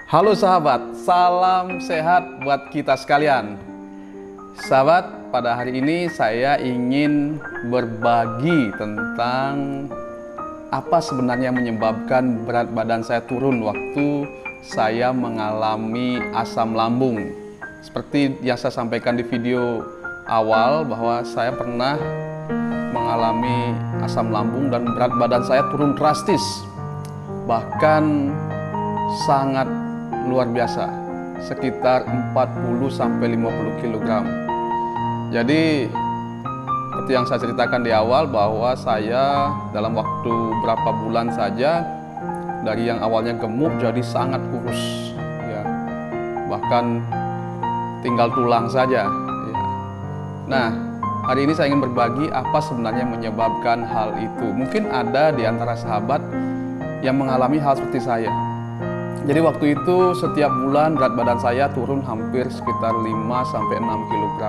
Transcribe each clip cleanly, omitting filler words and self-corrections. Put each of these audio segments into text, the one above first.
Halo sahabat, salam sehat buat kita sekalian. Sahabat, pada hari ini saya ingin berbagi tentang apa sebenarnya menyebabkan berat badan saya turun waktu saya mengalami asam lambung. Seperti yang saya sampaikan di video awal bahwa saya pernah mengalami asam lambung dan berat badan saya turun drastis. Bahkan sangat luar biasa, sekitar 40-50 kg. Jadi seperti yang saya ceritakan di awal bahwa saya dalam waktu berapa bulan saja dari yang awalnya gemuk jadi sangat kurus ya. Bahkan tinggal tulang saja ya. Nah, hari ini saya ingin berbagi apa sebenarnya menyebabkan hal itu. Mungkin ada di antara sahabat yang mengalami hal seperti saya. Jadi waktu itu setiap bulan berat badan saya turun hampir sekitar 5-6 kg.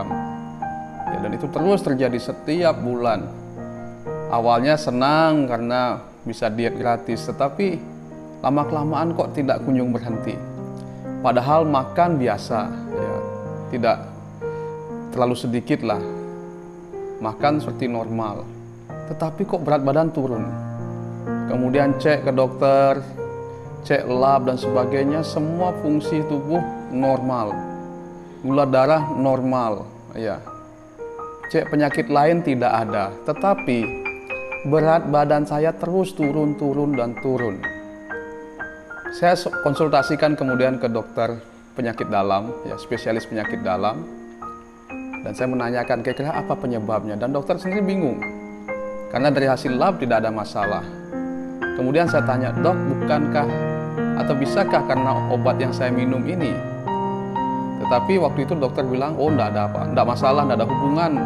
Ya, dan itu terus terjadi setiap bulan. Awalnya senang karena bisa diet gratis, tetapi lama-kelamaan kok tidak kunjung berhenti. Padahal makan biasa, ya, tidak terlalu sedikit lah. Makan seperti normal, tetapi kok berat badan turun. Kemudian cek ke dokter, cek lab dan sebagainya, semua fungsi tubuh normal, gula darah normal, ya. Cek penyakit lain tidak ada, tetapi berat badan saya terus turun dan turun. Saya konsultasikan kemudian ke dokter penyakit dalam, ya, spesialis penyakit dalam, dan saya menanyakan kira-kira apa penyebabnya, dan dokter sendiri bingung karena dari hasil lab tidak ada masalah. Kemudian saya tanya, dok, bukankah atau bisakah karena obat yang saya minum ini? Tetapi waktu itu dokter bilang, oh enggak ada apa, enggak masalah, enggak ada hubungan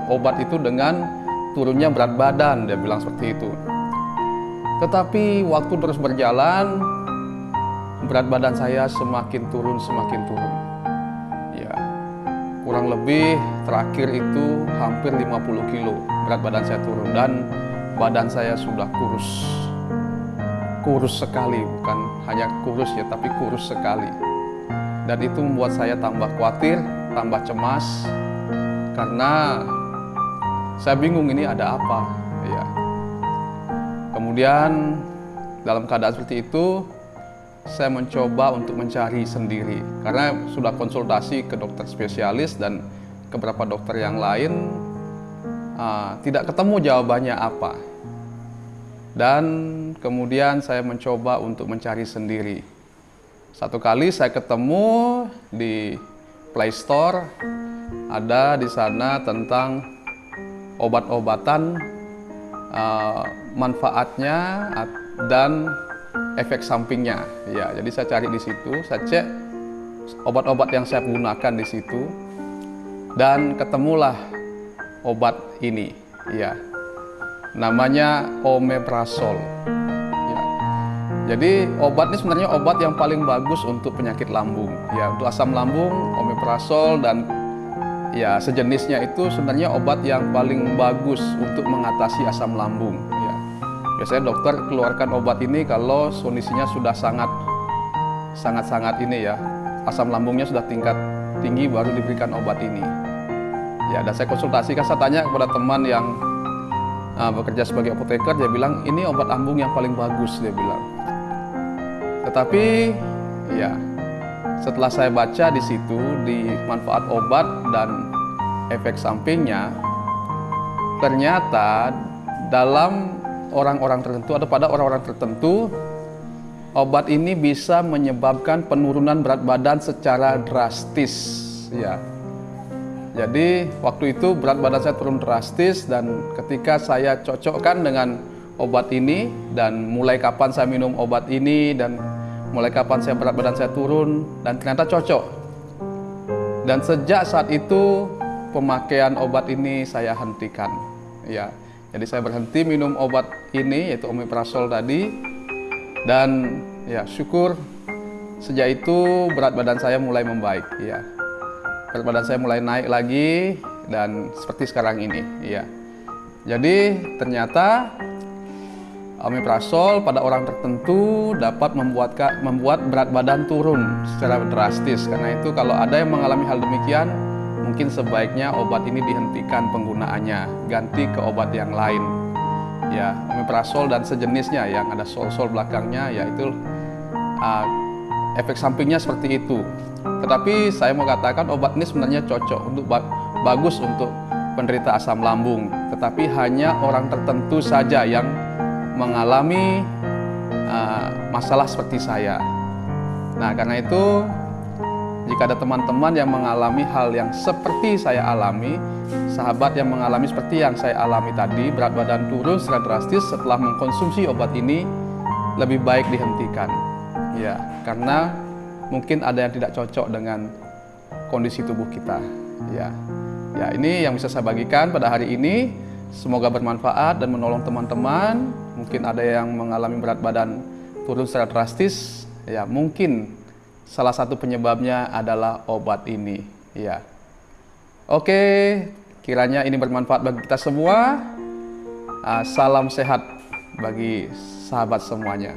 obat itu dengan turunnya berat badan, dia bilang seperti itu. Tetapi waktu terus berjalan, berat badan saya semakin turun. Ya, kurang lebih terakhir itu hampir 50 kilo berat badan saya turun, dan badan saya sudah kurus sekali, bukan hanya kurus ya, tapi kurus sekali. Dan itu membuat saya tambah khawatir, tambah cemas, karena saya bingung ini ada apa ya. Kemudian dalam keadaan seperti itu, saya mencoba untuk mencari sendiri, karena sudah konsultasi ke dokter spesialis dan ke beberapa dokter yang lain, tidak ketemu jawabannya apa. Dan kemudian saya mencoba untuk mencari sendiri. Satu kali saya ketemu di Play Store, ada di sana tentang obat-obatan, manfaatnya dan efek sampingnya. Ya, jadi saya cari di situ, saya cek obat-obat yang saya gunakan di situ, dan ketemulah obat ini. Ya, namanya omeprazol. Ya. Jadi obat ini sebenarnya obat yang paling bagus untuk penyakit lambung. Ya, untuk asam lambung, omeprazol dan ya sejenisnya itu sebenarnya obat yang paling bagus untuk mengatasi asam lambung. Ya. Biasanya dokter keluarkan obat ini kalau kondisinya sudah sangat ini ya, asam lambungnya sudah tingkat tinggi, baru diberikan obat ini. Ya, dan saya konsultasikan, saya tanya kepada teman yang bekerja sebagai apoteker, dia bilang ini obat lambung yang paling bagus, dia bilang. Tetapi ya, setelah saya baca di situ di manfaat obat dan efek sampingnya, ternyata dalam orang-orang tertentu atau pada orang-orang tertentu, obat ini bisa menyebabkan penurunan berat badan secara drastis ya. Jadi waktu itu berat badan saya turun drastis, dan ketika saya cocokkan dengan obat ini, dan mulai kapan saya minum obat ini, dan mulai kapan saya berat badan saya turun, dan ternyata cocok. Dan sejak saat itu pemakaian obat ini saya hentikan. Ya, jadi saya berhenti minum obat ini, yaitu omeprazol tadi, dan ya syukur sejak itu berat badan saya mulai membaik. Ya. Berat badan saya mulai naik lagi, dan seperti sekarang ini ya. Jadi ternyata Omeprazol pada orang tertentu dapat membuat berat badan turun secara drastis. Karena itu kalau ada yang mengalami hal demikian, mungkin sebaiknya obat ini dihentikan penggunaannya, ganti ke obat yang lain. Ya, omeprazol dan sejenisnya yang ada sol-sol belakangnya, yaitu efek sampingnya seperti itu. Tetapi saya mau katakan obat ini sebenarnya cocok untuk bagus untuk penderita asam lambung. Tetapi hanya orang tertentu saja yang mengalami masalah seperti saya. Nah, karena itu jika ada teman-teman yang mengalami hal yang seperti saya alami, sahabat yang mengalami seperti yang saya alami tadi, berat badan turun secara drastis setelah mengkonsumsi obat ini, lebih baik dihentikan. Ya, karena mungkin ada yang tidak cocok dengan kondisi tubuh kita. Ya, ini yang bisa saya bagikan pada hari ini. Semoga bermanfaat dan menolong teman-teman. Mungkin ada yang mengalami berat badan turun secara drastis. Ya, mungkin salah satu penyebabnya adalah obat ini. Ya, oke, kiranya ini bermanfaat bagi kita semua. Salam sehat bagi sahabat semuanya.